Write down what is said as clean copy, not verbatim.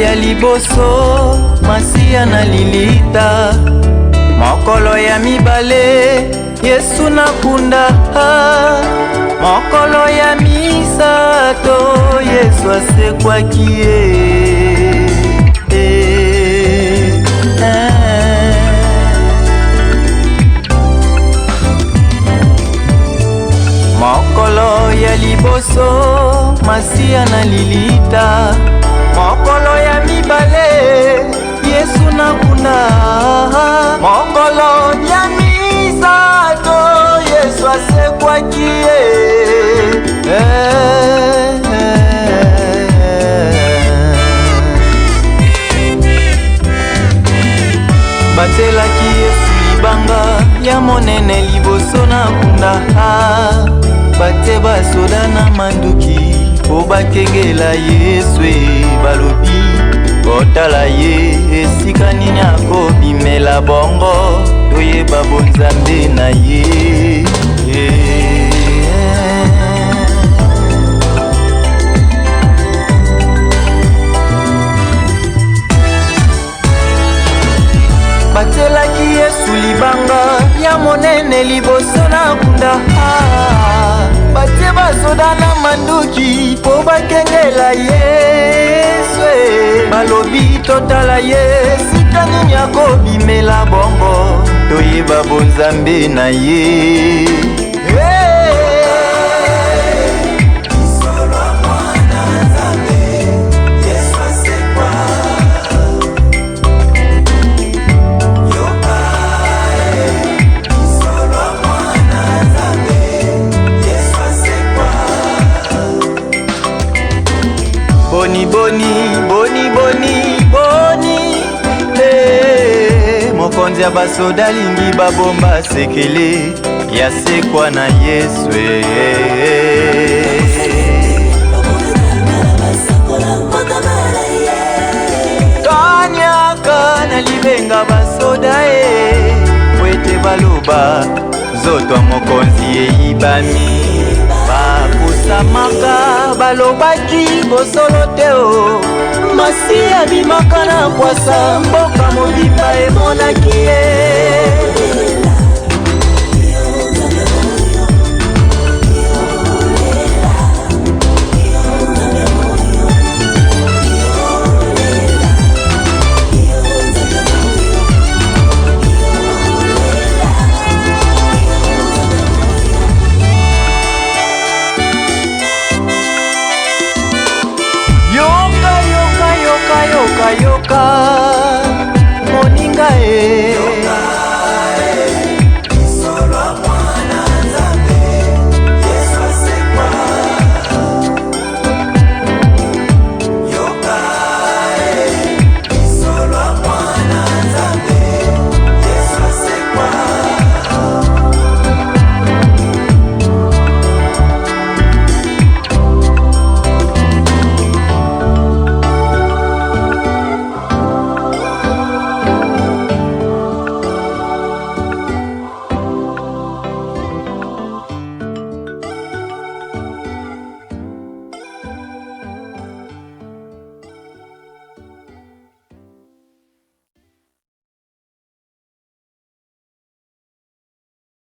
ya liboso Masiya na lilita, mokolo ya mibale Yesu na kunda, mokolo ya misato Yesu asekwaki mokolo ya liboso Masiya na lilita, mokolo ya mibale Yesu na kunda, mokolo ya misato Yesu asekwaki batelaki Yesu libanga ya monene liboso na kunda, bate basoda na manduki po bakengela Yesu balobi kotala ye esika nini akobimela bongo toyeba bonzambe na ye. Batelaki Yesu libanga ya monene liboso na kunda, bate basoda na manduki po bakengela Yesu balobi totala ye sika nini akobimela bongo toyeba bonzambe na ye. Boni boni boni boni boni mokonzi ya basoda lingi babomba sekele yasekwa na Yesu tanyaka na libenga basoda wete baloba nzoto mokonzi eyibami bakusamaka balobaki bosolo teo Masiya bimaka na kwasa mboka mobimba emonaki yoka